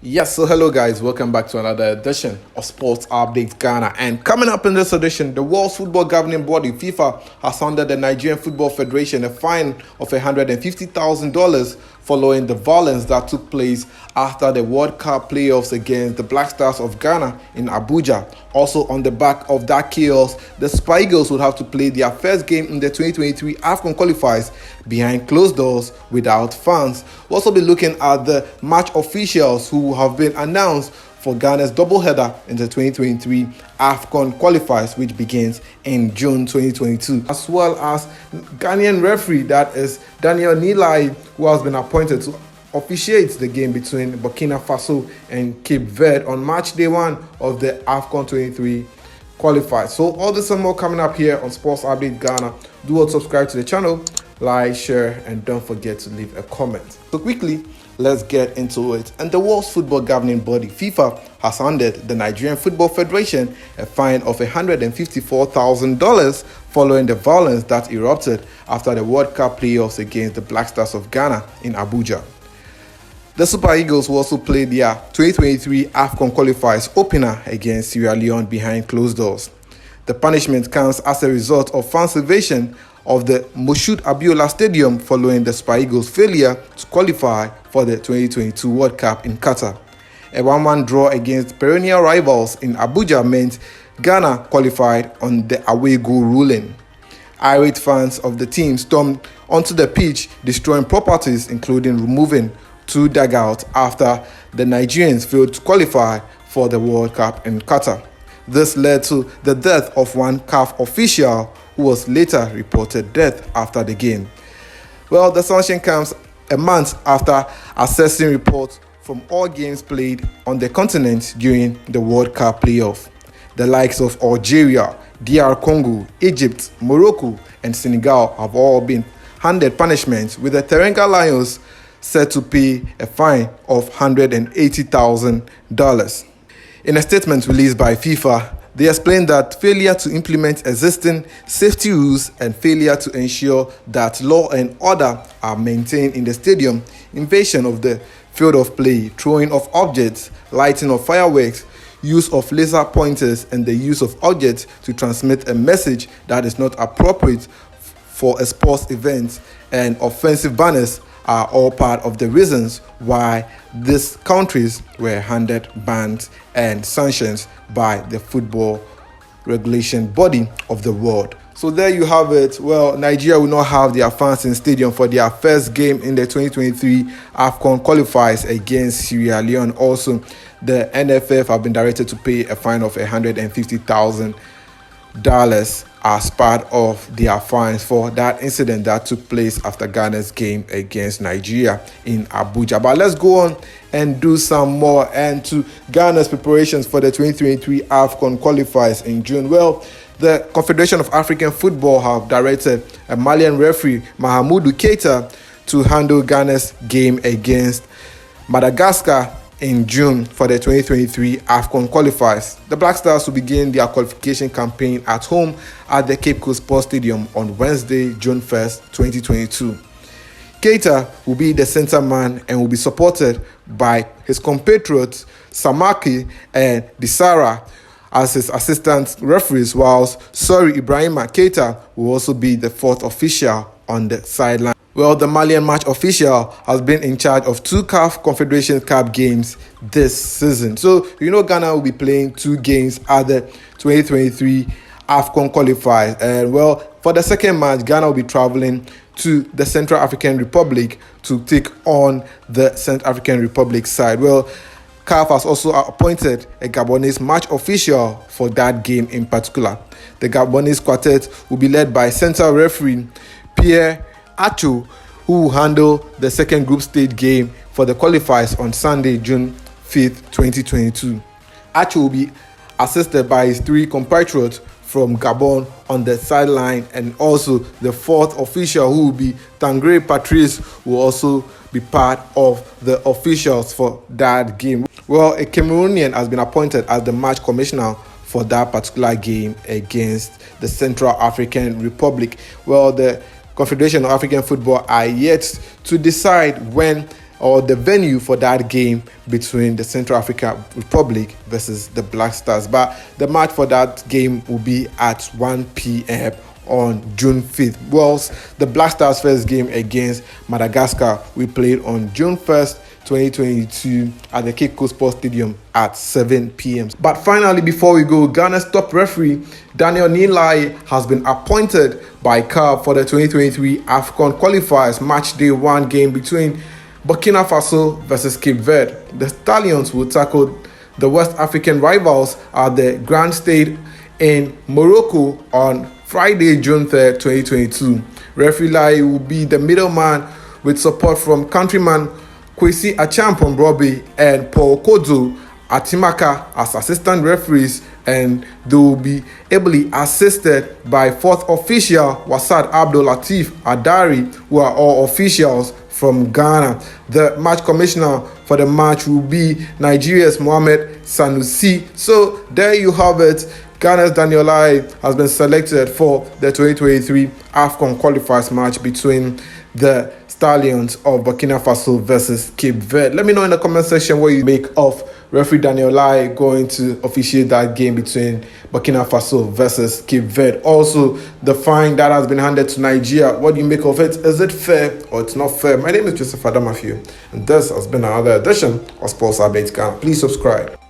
Yes, so hello guys, welcome back to another edition of Sports Update Ghana. And coming up in this edition, the World Football Governing Body, FIFA, has handed the Nigerian Football Federation a fine of $150,000 following the violence that took place after the World Cup playoffs against the Black Stars of Ghana in Abuja. Also on the back of that chaos, the Super Eagles would have to play their first game in the 2023 AFCON qualifiers behind closed doors without fans. We'll also be looking at the match officials who have been announced for Ghana's doubleheader in the 2023 AFCON qualifiers, which begins in June 2022, as well as Ghanaian referee, that is Daniel Nilai, who has been appointed to officiate the game between Burkina Faso and Cape Verde on match day 1 of the AFCON 23 qualifiers. So all this and more coming up here on Sports Update Ghana. Do also subscribe to the channel, like, share, and don't forget to leave a comment. So quickly, let's get into it. And the World Football Governing Body, FIFA, has handed the Nigerian Football Federation a fine of $154,000 following the violence that erupted after the World Cup playoffs against the Black Stars of Ghana in Abuja. The Super Eagles will also play their 2023 AFCON qualifiers opener against Sierra Leone behind closed doors. The punishment comes as a result of fans' evasion of the Moshood Abiola Stadium following the Super Eagles' failure to qualify for the 2022 World Cup in Qatar. A 1-1 draw against perennial rivals in Abuja meant Ghana qualified on the away goal ruling. Irate fans of the team stormed onto the pitch, destroying properties, including removing 2 dugouts after the Nigerians failed to qualify for the World Cup in Qatar. This led to the death of one CAF official who was later reported dead after the game. Well, the sanction comes a month after assessing reports from all games played on the continent during the World Cup playoff. The likes of Algeria, DR Congo, Egypt, Morocco, and Senegal have all been handed punishments, with the Teranga Lions set to pay a fine of $180,000. In a statement released by FIFA, they explained that failure to implement existing safety rules and failure to ensure that law and order are maintained in the stadium, invasion of the field of play, throwing of objects, lighting of fireworks, use of laser pointers, and the use of objects to transmit a message that is not appropriate for a sports event, and offensive banners are all part of the reasons why these countries were handed bans and sanctions by the football regulation body of the world. So there you have it. Well, Nigeria will not have their fans in stadium for their first game in the 2023 AFCON qualifiers against Sierra Leone. Also, the NFF have been directed to pay a fine of $150,000 as part of their fines for that incident that took place after Ghana's game against Nigeria in Abuja. But let's go on and do some more and to Ghana's preparations for the 2023 AFCON qualifiers in June. Well, the Confederation of African Football have directed a Malian referee, Mahamudu Keita, to handle Ghana's game against Madagascar in June for the 2023 AFCON qualifiers. The Black Stars will begin their qualification campaign at home at the Cape Coast Sports Stadium on Wednesday, June 1st, 2022. Keita will be the center man and will be supported by his compatriots Samaki and Disara as his assistant referees, whilst Sori Ibrahima Keita will also be the 4th official on the sideline. Well, the Malian match official has been in charge of 2 CAF Confederation Cup games this season. So, Ghana will be playing 2 games at the 2023 AFCON qualifiers. And, well, for the second match, Ghana will be traveling to the Central African Republic to take on the Central African Republic side. Well, CAF has also appointed a Gabonese match official for that game in particular. The Gabonese quartet will be led by central referee Pierre Acho, who will handle the second group stage game for the qualifiers on Sunday, June 5th, 2022. Acho will be assisted by his 3 compatriots from Gabon on the sideline, and also the 4th official, who will be Tangre Patrice, will also be part of the officials for that game. Well, a Cameroonian has been appointed as the match commissioner for that particular game against the Central African Republic. Well, the Confederation of African Football are yet to decide when or the venue for that game between the Central African Republic versus the Black Stars. But the match for that game will be at 1 p.m. on June 5th. Whilst the Black Stars' first game against Madagascar we played on June 1st, 2022 at the Cape Coast Sports Stadium at 7 p.m. But finally, before we go, Ghana's top referee Daniel Nilai has been appointed by CAF for the 2023 AFCON qualifiers match day 1 game between Burkina Faso versus Cape Verde. The Stallions will tackle the West African rivals at the Grand Stade in Morocco on Friday, June 3rd, 2022. Referee Lai will be the middleman with support from countryman Kwesi Achampon Robbie and Paul Kodzo Atimaka as assistant referees, and they will be ably assisted by fourth official Wasad Abdul Latif Adari, who are all officials from Ghana. The match commissioner for the match will be Nigeria's Mohamed Sanusi. So there you have it. Ghana's Daniel Lai has been selected for the 2023 AFCON qualifiers match between the Stallions of Burkina Faso versus Cape Verde. Let me know in the comment section what you make of referee Daniel Lai going to officiate that game between Burkina Faso versus Cape Verde. Also, the fine that has been handed to Nigeria, what do you make of it? Is it fair or it's not fair? My name is Joseph Adamafiu, and this has been another edition of Sports Updates Ghana. Please subscribe.